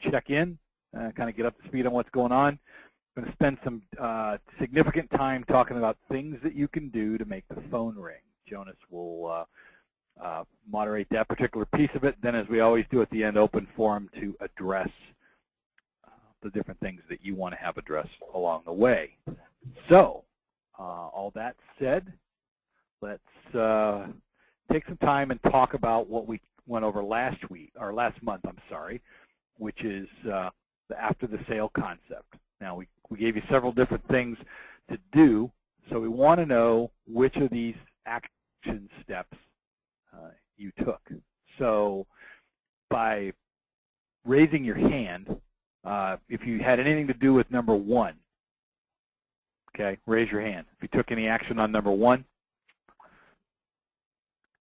check in, kind of get up to speed on what's going on. I'm going to spend some significant time talking about things that you can do to make the phone ring. Jonas will moderate that particular piece of it. Then, as we always do at the end, open forum to address the different things that you want to have addressed along the way. So, all that said, let's take some time and talk about what we went over last month, which is the after the sale concept. Now, we gave you several different things to do, so we want to know which of these action steps you took. So by raising your hand, if you had anything to do with number 1, okay, raise your hand. If you took any action on number 1,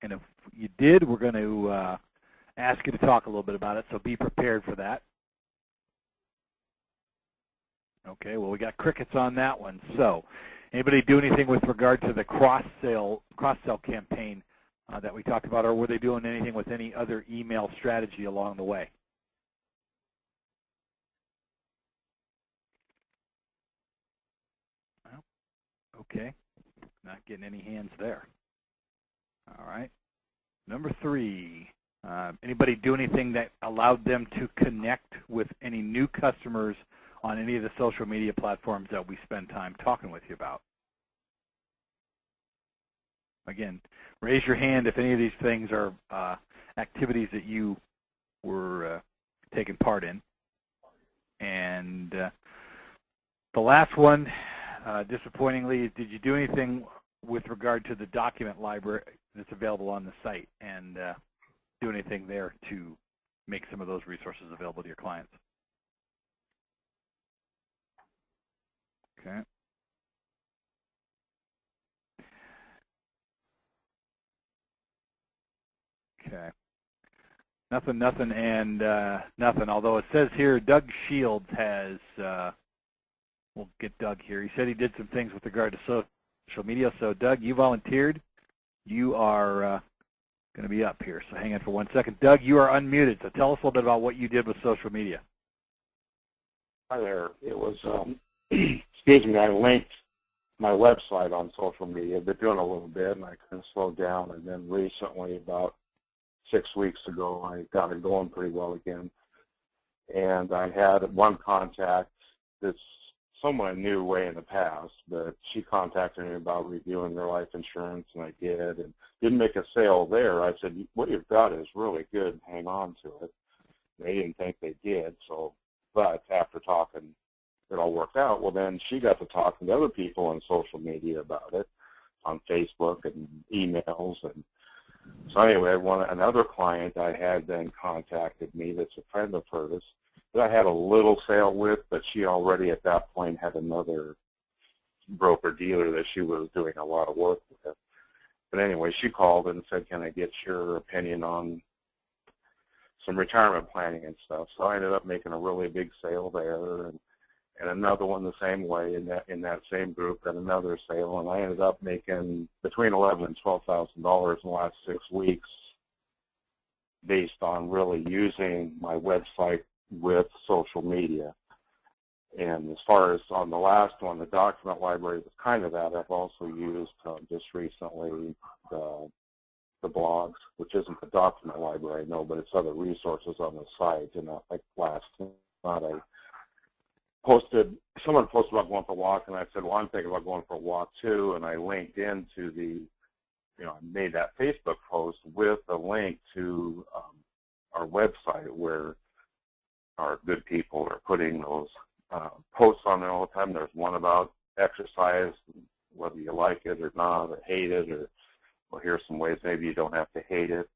and if you did, we're going to ask you to talk a little bit about it, so be prepared for that. Okay, well, we got crickets on that one. So anybody do anything with regard to the cross-sell campaign that we talked about, or were they doing anything with any other email strategy along the way? Well, okay, not getting any hands there. All right. Number 3, anybody do anything that allowed them to connect with any new customers on any of the social media platforms that we spend time talking with you about? Again, raise your hand if any of these things are activities that you were taking part in. And the last one, disappointingly, did you do anything with regard to the document library that's available on the site, and do anything there to make some of those resources available to your clients? Okay. Okay. Nothing, and nothing. Although it says here Doug Shields has, we'll get Doug here. He said he did some things with regard to social media. So Doug, you volunteered. You are going to be up here. So hang on for 1 second. Doug, you are unmuted. So tell us a little bit about what you did with social media. Hi there. It was, excuse me, I linked my website on social media. I've been doing a little bit, and I kind of slowed down. And then recently, about 6 weeks ago, I got it going pretty well again. And I had one contact that's someone I knew way in the past, but she contacted me about reviewing their life insurance, and I did, and didn't make a sale there. I said, what you've got is really good. Hang on to it. They didn't think they did, so, but after talking, it all worked out. Well, then she got to talking to other people on social media about it, on Facebook and emails. And so anyway, another client I had then contacted me that's a friend of hers that I had a little sale with, but she already at that point had another broker-dealer that she was doing a lot of work with. But anyway, she called and said, can I get your opinion on some retirement planning and stuff? So I ended up making a really big sale there, and another one the same way in that same group, got another sale, and I ended up making between $11,000 and $12,000 in the last 6 weeks based on really using my website with social media. And as far as on the last one, the document library was kind of that. I've also used just recently the blogs, which isn't the document library, no, but it's other resources on the site. And like last night, someone posted about going for a walk, and I said, well, I'm thinking about going for a walk too, and I linked into I made that Facebook post with a link to our website where our good people are putting those posts on there all the time. There's one about exercise, whether you like it or not, or hate it, or well, here's some ways maybe you don't have to hate it.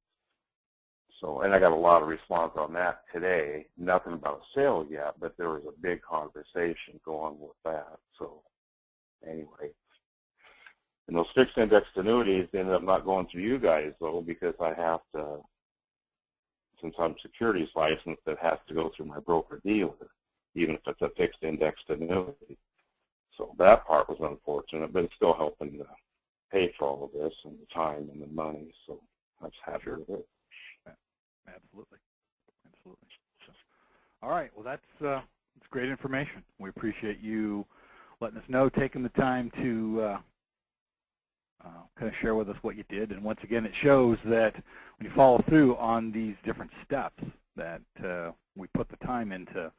So, and I got a lot of response on that today. Nothing about a sale yet, but there was a big conversation going with that. So anyway, and those fixed indexed annuities ended up not going through you guys, though, because I have to, since I'm securities licensed, it has to go through my broker-dealer, even if it's a fixed indexed annuity. So that part was unfortunate, but it's still helping to pay for all of this and the time and the money. So I'm happy with it. Absolutely. Absolutely. So, All right. Well, that's great information. We appreciate you letting us know, taking the time to kind of share with us what you did. And once again, it shows that when you follow through on these different steps that we put the time into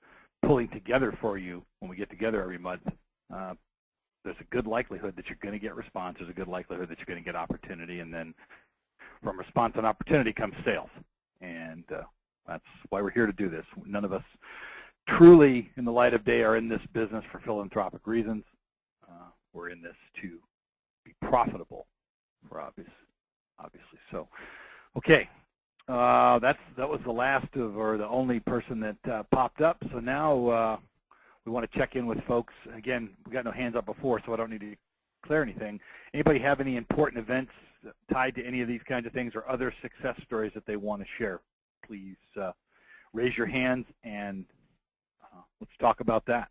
pulling together for you when we get together every month, there's a good likelihood that you're going to get response. There's a good likelihood that you're going to get opportunity. And then from response and opportunity comes sales. And that's why we're here to do this. None of us truly, in the light of day, are in this business for philanthropic reasons. We're in this to be profitable, for obviously. So, okay, that was the last of, or the only person that popped up. So now we want to check in with folks. Again, we got no hands up before, so I don't need to declare anything. Anybody have any important events tied to any of these kinds of things, or other success stories that they want to share? Please raise your hands and let's talk about that.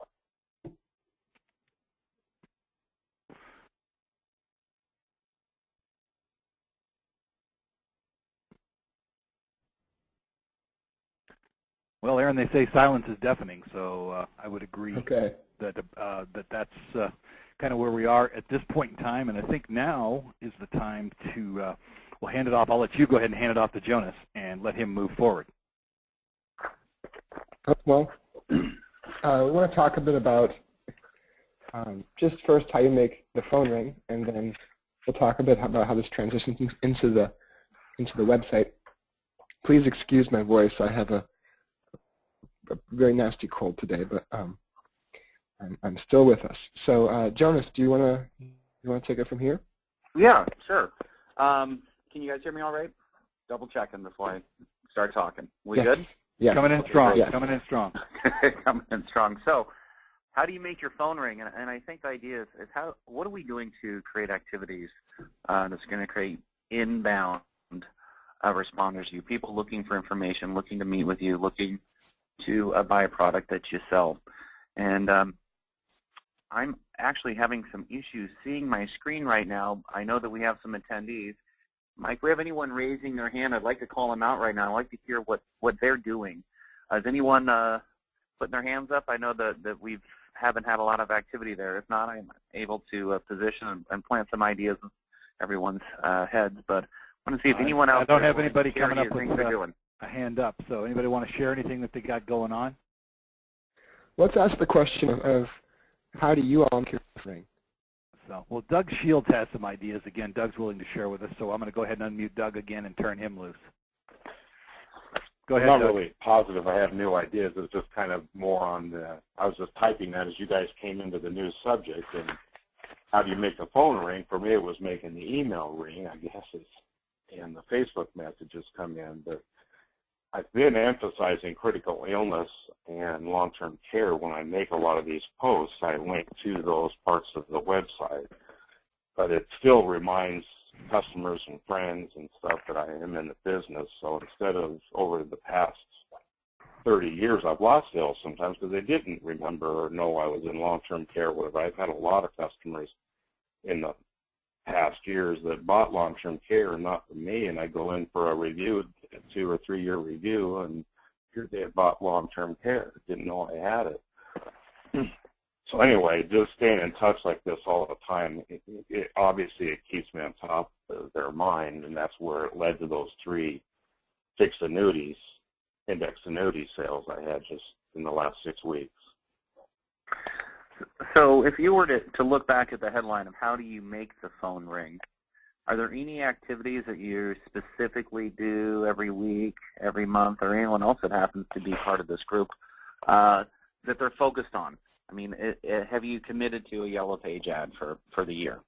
Well, Aaron, they say silence is deafening, so I would agree that that's kind of where we are at this point in time. And I think now is the time to, we'll hand it off. I'll let you go ahead and hand it off to Jonas and let him move forward. Well, we want to talk a bit about just first how you make the phone ring, and then we'll talk a bit about how this transitions into the website. Please excuse my voice. I have a very nasty cold today, but I'm still with us. So, Jonas, do you want to take it from here? Yeah, sure. Can you guys hear me all right? Double checking before I start talking. We good? Yeah. Coming in strong. Yes. Coming in strong. Coming in strong. So, how do you make your phone ring? And I think the idea is what are we doing to create activities that's going to create inbound responders to you, people looking for information, looking to meet with you, looking to buy a product that you sell. And I'm actually having some issues seeing my screen right now. I know that we have some attendees. Mike, we have anyone raising their hand? I'd like to call them out right now. I'd like to hear what they're doing. Is anyone putting their hands up? I know that we haven't had a lot of activity there. If not, I'm able to position and plant some ideas in everyone's heads. But I want to see if anyone else. I don't have anybody coming up with a hand up. So anybody want to share anything that they got going on? Let's ask the question of how do you all make your ring? So, well, Doug Shields has some ideas. Again, Doug's willing to share with us, so I'm going to go ahead and unmute Doug again and turn him loose. Go ahead, I'm not Doug. really positive I have new ideas. It's just kind of more on the, I was just typing that as you guys came into the new subject, and how do you make the phone ring? For me, it was making the email ring, I guess, and the Facebook messages come in. But I've been emphasizing critical illness and long-term care. When I make a lot of these posts, I link to those parts of the website. But it still reminds customers and friends and stuff that I am in the business. So instead of over the past 30 years, I've lost sales sometimes because they didn't remember or know I was in long-term care. Whatever. I've had a lot of customers in the past years that bought long-term care, not from me, and I go in for a review, a 2 or 3 year review, and here they had bought long-term care. Didn't know I had it. So anyway, just staying in touch like this all the time, obviously it keeps me on top of their mind, and that's where it led to those 3 fixed annuities, index annuity sales I had just in the last 6 weeks. So if you were to look back at the headline of how do you make the phone ring, are there any activities that you specifically do every week, every month, or anyone else that happens to be part of this group that they're focused on? I mean, have you committed to a Yellow Page ad for the year?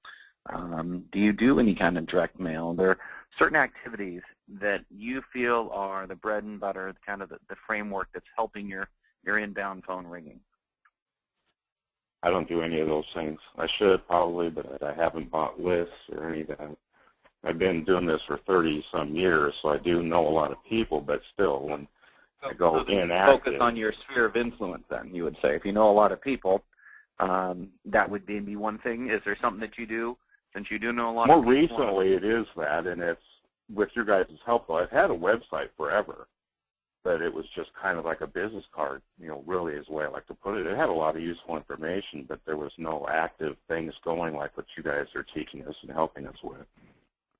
Do you do any kind of direct mail? There are certain activities that you feel are the bread and butter, kind of the framework that's helping your inbound phone ringing. I don't do any of those things. I should probably, but I haven't bought lists or any of that. I've been doing this for 30-some years, so I do know a lot of people, but still, when I go inactive. Focus on your sphere of influence, then, you would say. If you know a lot of people, that would be one thing. Is there something that you do, since you do know a lot of people? More recently, it is that, and it's with your guys' help. I've had a website forever, but it was just kind of like a business card, really is the way I like to put it. It had a lot of useful information, but there was no active things going like what you guys are teaching us and helping us with.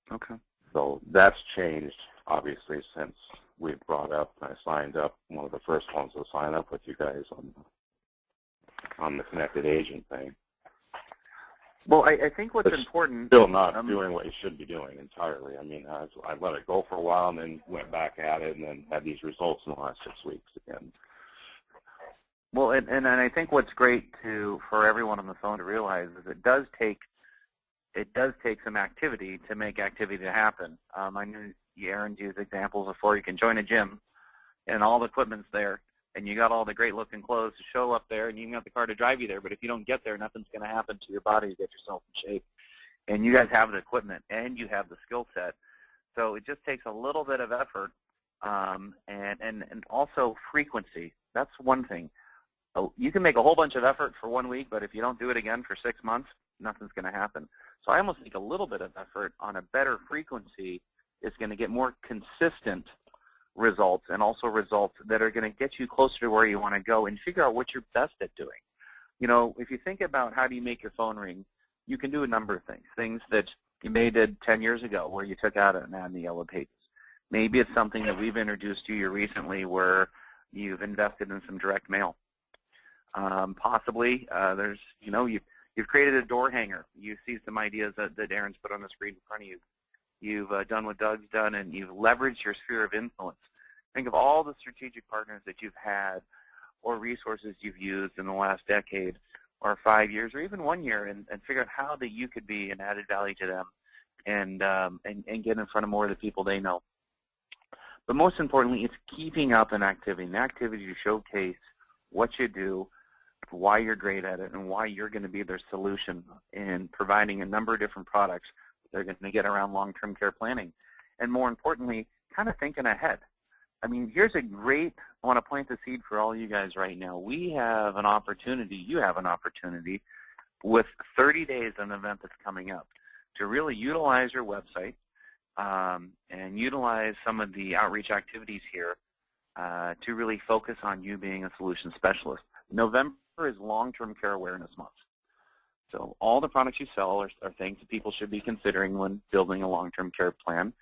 Okay. So that's changed, obviously, since we brought up, I signed up, one of the first ones to sign up with you guys on the connected agent thing. Well, I think what's important... Still not doing what you should be doing entirely. I mean, I let it go for a while and then went back at it and then had these results in the last 6 weeks again. Well, and I think what's great for everyone on the phone to realize is it does take some activity to make activity to happen. I knew Aaron's used examples before. You can join a gym and all the equipment's there, and you got all the great-looking clothes to show up there, and you can have the car to drive you there, but if you don't get there, nothing's going to happen to your body to get yourself in shape. And you guys have the equipment, and you have the skill set. So it just takes a little bit of effort and also frequency. That's one thing. You can make a whole bunch of effort for 1 week, but if you don't do it again for 6 months, nothing's going to happen. So I almost think a little bit of effort on a better frequency is going to get more consistent results, and also results that are going to get you closer to where you want to go and figure out what you're best at doing. If you think about how do you make your phone ring, you can do a number of things. Things that you may did 10 years ago where you took out an ad in the Yellow Pages. Maybe it's something that we've introduced to you recently where you've invested in some direct mail. Possibly you've created a door hanger. You see some ideas that Aaron's put on the screen in front of you. You've done what Doug's done, and you've leveraged your sphere of influence. Think of all the strategic partners that you've had or resources you've used in the last decade or 5 years or even 1 year, and figure out how that you could be an added value to them and get in front of more of the people they know. But most importantly, it's keeping up an activity to showcase what you do, why you're great at it, and why you're going to be their solution in providing a number of different products they're going to get around long-term care planning. And more importantly, kind of thinking ahead. I mean, here's I want to plant the seed for all you guys right now. We have an opportunity, you have an opportunity, with 30 days of an event that's coming up to really utilize your website and utilize some of the outreach activities here to really focus on you being a solution specialist. November is Long-Term Care Awareness Month. So all the products you sell are things that people should be considering when building a long-term care plan.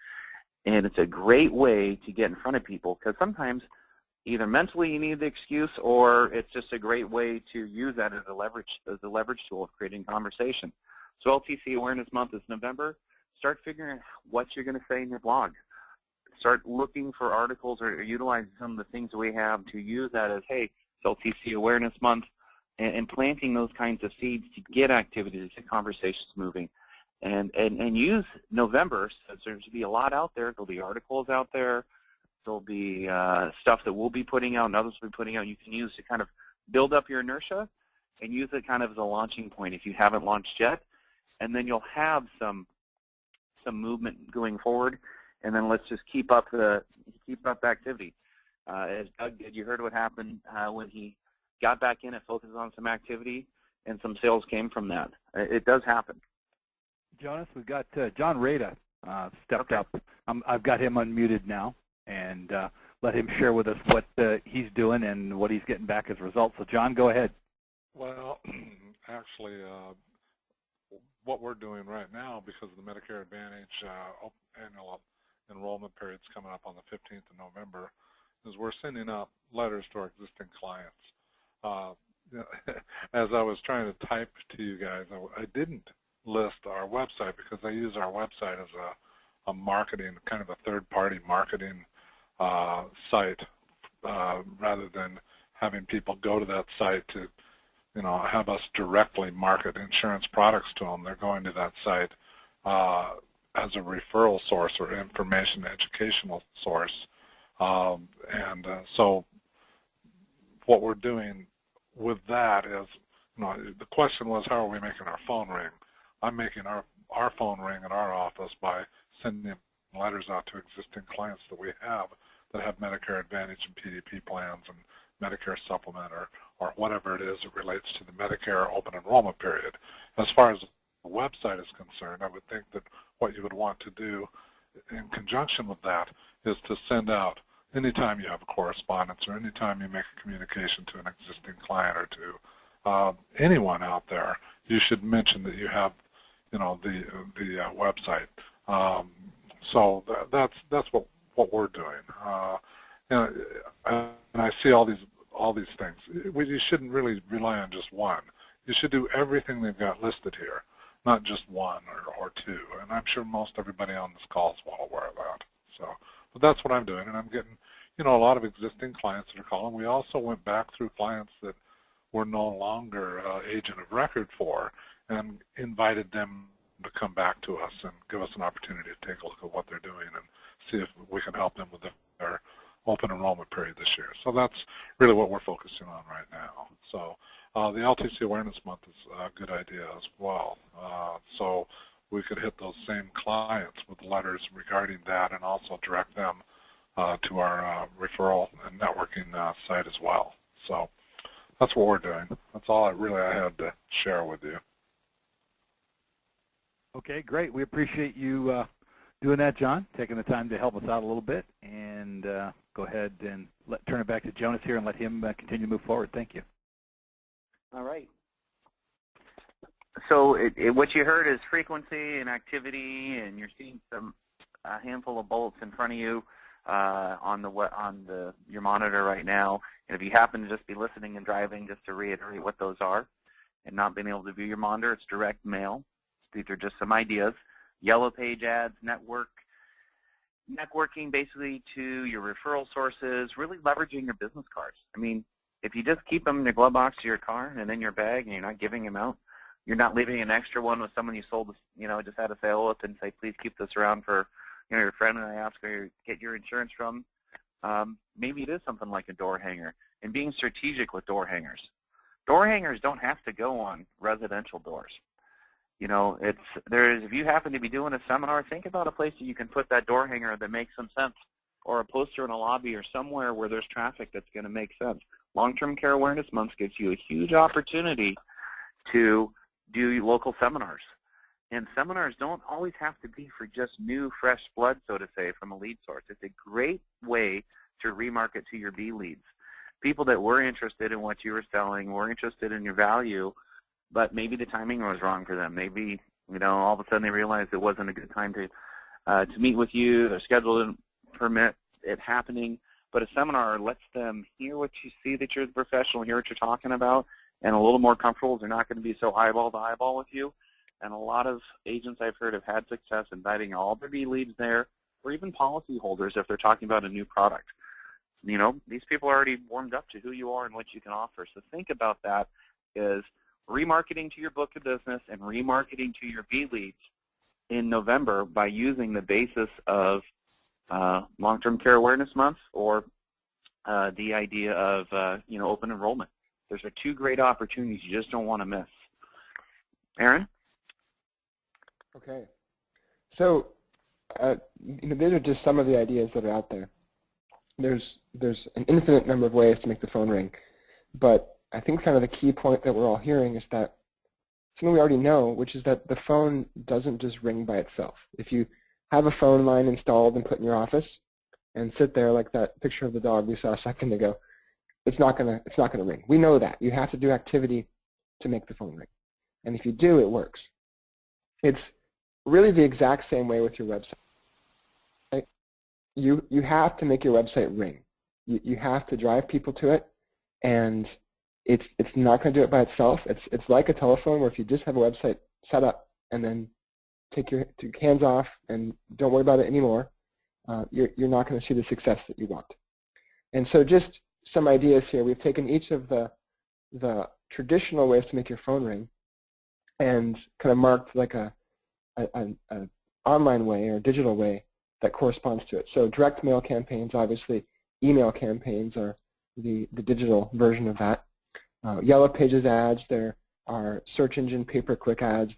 And it's a great way to get in front of people, because sometimes either mentally you need the excuse, or it's just a great way to use that as a leverage tool of creating conversation. So LTC Awareness Month is November. Start figuring out what you're going to say in your blog. Start looking for articles or utilizing some of the things that we have to use that as, hey, it's LTC Awareness Month, and planting those kinds of seeds to get activities, to get conversations moving. And use November, since there's going to be a lot out there. There'll be articles out there. There'll be stuff that we'll be putting out and others will be putting out. You can use to kind of build up your inertia and use it kind of as a launching point if you haven't launched yet. And then you'll have some movement going forward. And then let's just keep up the activity. As Doug did, you heard what happened when he got back in and focused on some activity, and some sales came from that. It does happen. Jonas, we've got John Rada stepped up. I've got him unmuted now, and let him share with us what he's doing and what he's getting back as results. So, John, go ahead. Well, actually, what we're doing right now, because of the Medicare Advantage annual enrollment period's coming up on the 15th of November, is we're sending out letters to our existing clients. As I was trying to type to you guys, I didn't list our website, because I use our website as a marketing, kind of a third-party marketing site, rather than having people go to that site to, have us directly market insurance products to them. They're going to that site as a referral source or information educational source. So what we're doing with that is, the question was, how are we making our phone ring? I'm making our phone ring in our office by sending letters out to existing clients that we have that have Medicare Advantage and PDP plans and Medicare Supplement or whatever it is that relates to the Medicare open enrollment period. As far as the website is concerned, I would think that what you would want to do in conjunction with that is to send out, anytime you have a correspondence or anytime you make a communication to an existing client or to anyone out there, you should mention that you have, you know, the website. So that's what we're doing. You know, and I see all these things. You shouldn't really rely on just one. You should do everything they've got listed here, not just one or two. And I'm sure most everybody on this call is well aware of that. So, but that's what I'm doing, and I'm getting, you know, a lot of existing clients that are calling. We also went back through clients that we're no longer agent of record for, and invited them to come back to us and give us an opportunity to take a look at what they're doing and see if we can help them with their open enrollment period this year. So that's really what we're focusing on right now. So the LTC Awareness Month is a good idea as well. So we could hit those same clients with letters regarding that and also direct them to our referral and networking site as well. So that's what we're doing. That's all I had to share with you. Okay, great. We appreciate you doing that, John, taking the time to help us out a little bit. And go ahead and turn it back to Jonas here and let him continue to move forward. Thank you. All right. So what you heard is frequency and activity, and you're seeing a handful of bullets in front of you on your monitor right now. And if you happen to just be listening and driving, just to reiterate what those are, and not being able to view your monitor, it's direct mail. These are just some ideas. Yellow page ads, networking basically to your referral sources, really leveraging your business cards. I mean, if you just keep them in your glove box of your car and in your bag and you're not giving them out, you're not leaving an extra one with someone you sold, you know, just had a sale with and say, please keep this around for, you know, your friend and I ask where you get your insurance from. Maybe it is something like a door hanger, and being strategic with door hangers. Door hangers don't have to go on residential doors. You know, if you happen to be doing a seminar, think about a place that you can put that door hanger that makes some sense, or a poster in a lobby or somewhere where there's traffic that's going to make sense. Long-Term Care Awareness Month gives you a huge opportunity to do local seminars. And seminars don't always have to be for just new, fresh blood, so to say, from a lead source. It's a great way to remarket to your B leads. People that were interested in what you were selling, were interested in your value, but maybe the timing was wrong for them. Maybe, you know, all of a sudden they realized it wasn't a good time to meet with you. Their schedule didn't permit it happening. But a seminar lets them hear what you see, that you're the professional, hear what you're talking about, and a little more comfortable. They're not going to be so eyeball to eyeball with you. And a lot of agents I've heard have had success inviting all their B leads there, or even policy holders if they're talking about a new product. You know, these people are already warmed up to who you are and what you can offer. So think about that as remarketing to your book of business and remarketing to your B leads in November by using the basis of Long-Term Care Awareness Month or the idea of, you know, open enrollment. Those are two great opportunities you just don't want to miss. Aaron? Okay. So, you know, these are just some of the ideas that are out there. There's an infinite number of ways to make the phone ring, but I think kind of the key point that we're all hearing is that something we already know, which is that the phone doesn't just ring by itself. If you have a phone line installed and put in your office and sit there like that picture of the dog we saw a second ago, it's not gonna ring. We know that. You have to do activity to make the phone ring. And if you do, it works. It's really the exact same way with your website. Right? You have to make your website ring. You have to drive people to it, and it's not going to do it by itself. It's like a telephone where if you just have a website set up and then take your hands off and don't worry about it anymore, you're not going to see the success that you want. And so just some ideas here. We've taken each of the traditional ways to make your phone ring and kind of marked like an online way or a digital way that corresponds to it. So direct mail campaigns, obviously, email campaigns are the digital version of that. Yellow Pages ads, there are search engine pay-per-click ads.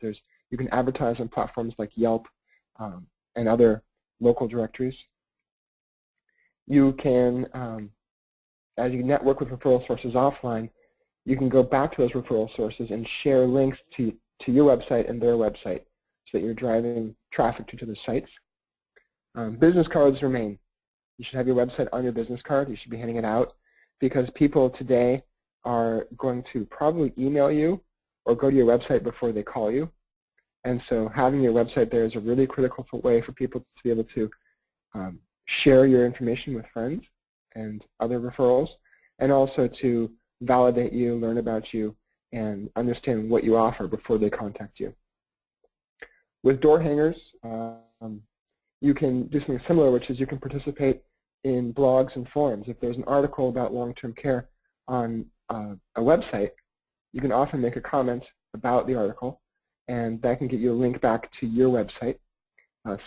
You can advertise on platforms like Yelp and other local directories. You can, as you network with referral sources offline, you can go back to those referral sources and share links to your website and their website so that you're driving traffic to the sites. Business cards remain. You should have your website on your business card. You should be handing it out because people today are going to probably email you or go to your website before they call you. And so having your website there is a really critical way for people to be able to share your information with friends and other referrals, and also to validate you, learn about you, and understand what you offer before they contact you. With door hangers, you can do something similar, which is you can participate in blogs and forums. If there's an article about long-term care on a website, you can often make a comment about the article, and that can get you a link back to your website.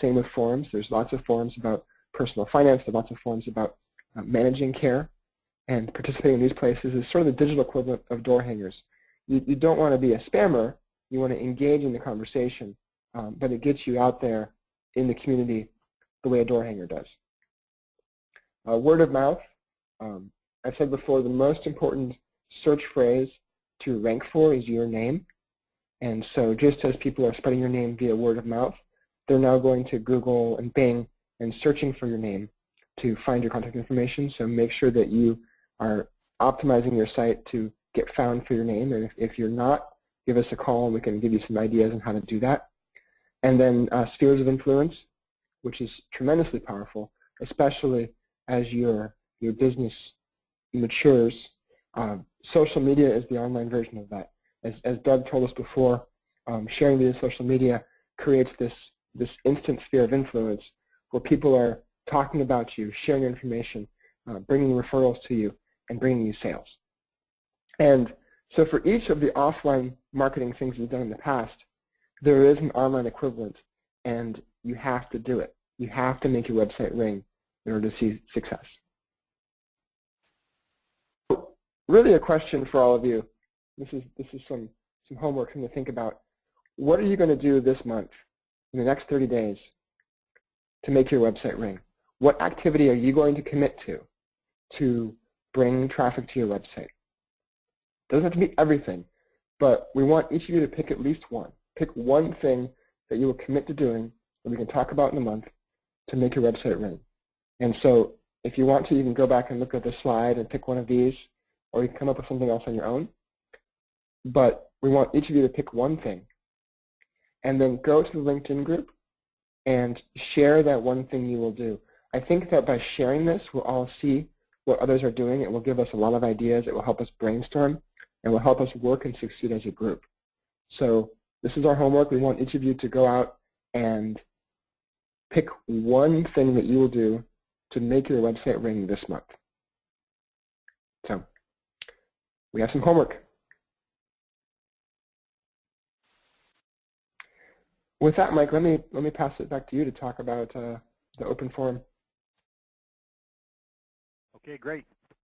Same with forums. There's lots of forums about personal finance. There's lots of forums about managing care, and participating in these places is sort of the digital equivalent of door hangers. You don't want to be a spammer. You want to engage in the conversation, but it gets you out there in the community the way a door hanger does. Word of mouth. I've said before, the most important search phrase to rank for is your name. And so just as people are spreading your name via word of mouth, they're now going to Google and Bing and searching for your name to find your contact information. So make sure that you are optimizing your site to get found for your name. And if you're not, give us a call and we can give you some ideas on how to do that. And then spheres of influence, which is tremendously powerful, especially as your business matures. Social media is the online version of that. As Doug told us before, sharing via social media creates this instant sphere of influence where people are talking about you, sharing information, bringing referrals to you, and bringing you sales. And so for each of the offline marketing things you've done in the past, there is an online equivalent, and you have to do it. You have to make your website ring in order to see success. Really a question for all of you. This is some homework to think about. What are you going to do this month, in the next 30 days, to make your website ring? What activity are you going to commit to bring traffic to your website? It doesn't have to be everything, but we want each of you to pick at least one. Pick one thing that you will commit to doing that we can talk about in a month to make your website ring. And so if you want to, you can go back and look at the slide and pick one of these, or you can come up with something else on your own. But we want each of you to pick one thing, and then go to the LinkedIn group and share that one thing you will do. I think that by sharing this, we'll all see what others are doing. It will give us a lot of ideas. It will help us brainstorm, and will help us work and succeed as a group. So this is our homework. We want each of you to go out and pick one thing that you will do to make your website ring this month. So we have some homework. With that, Mike, let me pass it back to you to talk about the open forum. Okay, great.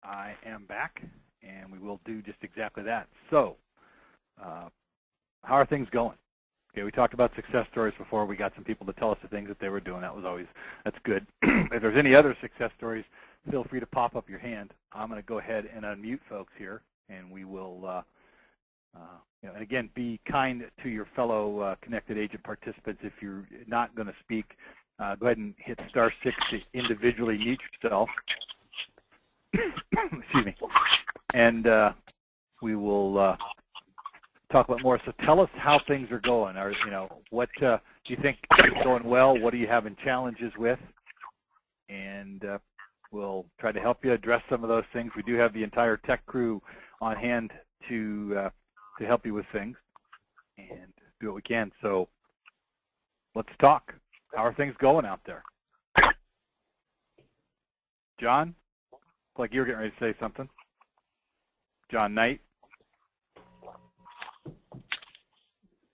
I am back, and we will do just exactly that. So, how are things going? Okay, we talked about success stories before. We got some people to tell us the things that they were doing. That's good. If there's any other success stories, feel free to pop up your hand. I'm going to go ahead and unmute folks here, and we will. And again, be kind to your fellow Connected Agent participants. If you're not going to speak, go ahead and hit *6 to individually mute yourself. Excuse me. And we will talk about more. So tell us how things are going. Or what do you think is going well? What are you having challenges with? And we'll try to help you address some of those things. We do have the entire tech crew on hand to help you with things and do what we can. So let's talk. How are things going out there? John? Looks like you were getting ready to say something. John Knight?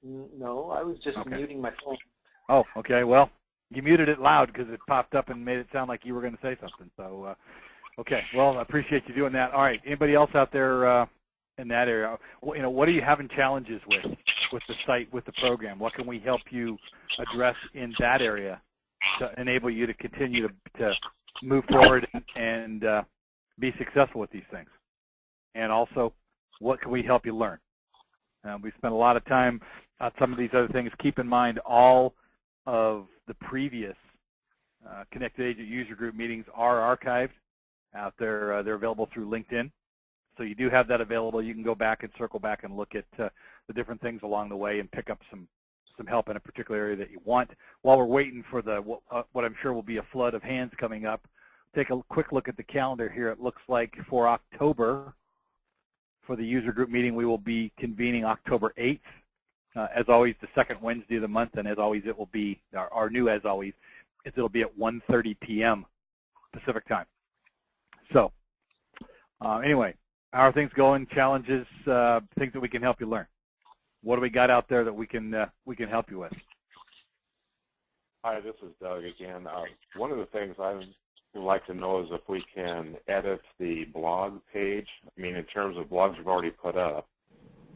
No, I was just muting my phone. Oh, okay. Well, you muted it loud because it popped up and made it sound like you were going to say something. So, okay. Well, I appreciate you doing that. All right. Anybody else out there in that area? What are you having challenges with the site, with the program? What can we help you address in that area to enable you to continue to move forward and be successful with these things? And also, what can we help you learn? We spent a lot of time on some of these other things. Keep in mind all of the previous Connected Agent user group meetings are archived out there. They're available through LinkedIn. So you do have that available. You can go back and circle back and look at the different things along the way and pick up some help in a particular area that you want. While we're waiting for what I'm sure will be a flood of hands coming up, take a quick look at the calendar here. It looks like for October, for the user group meeting, we will be convening October 8th. As always, the second Wednesday of the month, and as always, it will be, our new as always, is it'll be at 1:30 p.m. Pacific time. So anyway, how are things going? Challenges, things that we can help you learn. What do we got out there that we can help you with? Hi, this is Doug again. One of the things I would like to know is if we can edit the blog page. I mean, in terms of blogs we've already put up,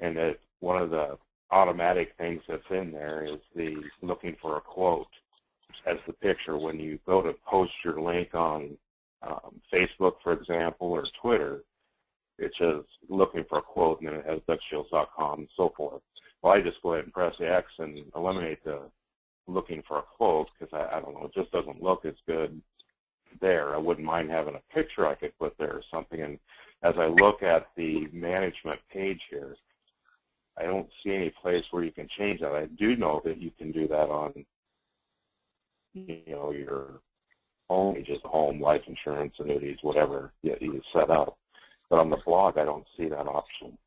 and that one of the automatic things that's in there is the looking for a quote as the picture. When you go to post your link on Facebook, for example, or Twitter, it's just looking for a quote, and then it has DougShields.com and so forth. Well, I just go ahead and press X and eliminate the looking for a quote because I don't know, it just doesn't look as good there. I wouldn't mind having a picture I could put there or something. And as I look at the management page here, I don't see any place where you can change that. I do know that you can do that on, your home, just home, life insurance, annuities, whatever you set up. But on the blog, I don't see that option.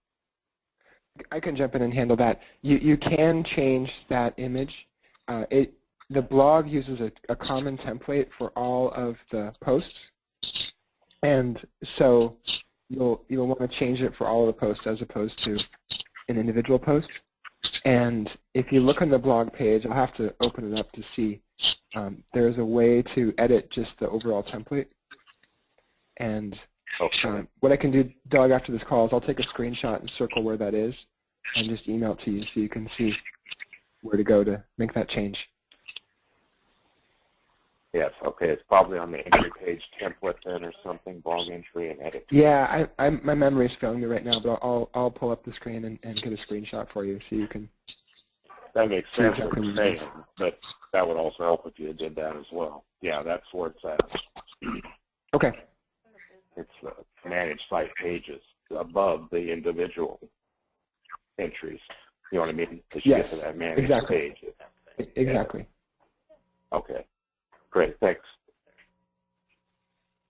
I can jump in and handle that. You can change that image. The blog uses a common template for all of the posts, and so you'll want to change it for all of the posts as opposed to an individual post. And if you look on the blog page, I'll have to open it up to see. There's a way to edit just the overall template. And what I can do, Doug, after this call is I'll take a screenshot and circle where that is and just email it to you so you can see where to go to make that change. Yes, okay. It's probably on the entry page template then or something, blog entry and edit. Yeah, my memory is failing me right now, but I'll pull up the screen and get a screenshot for you so you can. That makes sense what you're saying, but that would also help if you did that as well. Yeah, that's where it's at. Okay. It's manage site pages above the individual entries. You know what I mean? As you get to that manage page. Exactly. Okay. Great. Thanks.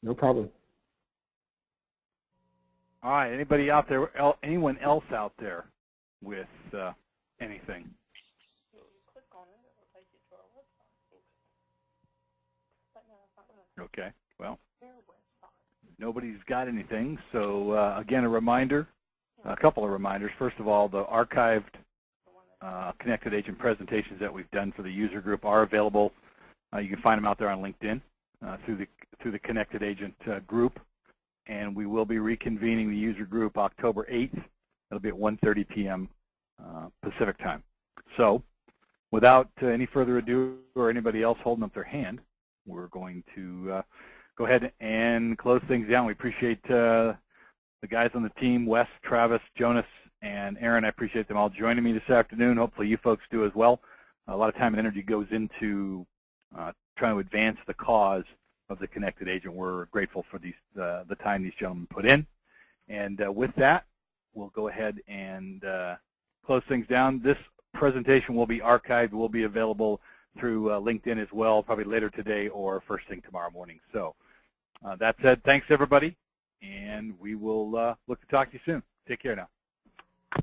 No problem. All right. Anybody out there? Anyone else out there with anything? Okay. Well, nobody's got anything. So again, a couple of reminders. First of all, the archived Connected Agent presentations that we've done for the user group are available. You can find them out there on LinkedIn through the Connected Agent group, and we will be reconvening the user group October 8th. It'll be at 1:30 p.m. Pacific time. So, without any further ado or anybody else holding up their hand, we're going to go ahead and close things down. We appreciate the guys on the team, Wes, Travis, Jonas, and Aaron. I appreciate them all joining me this afternoon. Hopefully you folks do as well. A lot of time and energy goes into trying to advance the cause of the Connected Agent. We're grateful for the time these gentlemen put in. And with that, we'll go ahead and close things down. This presentation will be archived, will be available through LinkedIn as well, probably later today or first thing tomorrow morning. So that said, thanks everybody, and we will look to talk to you soon. Take care now.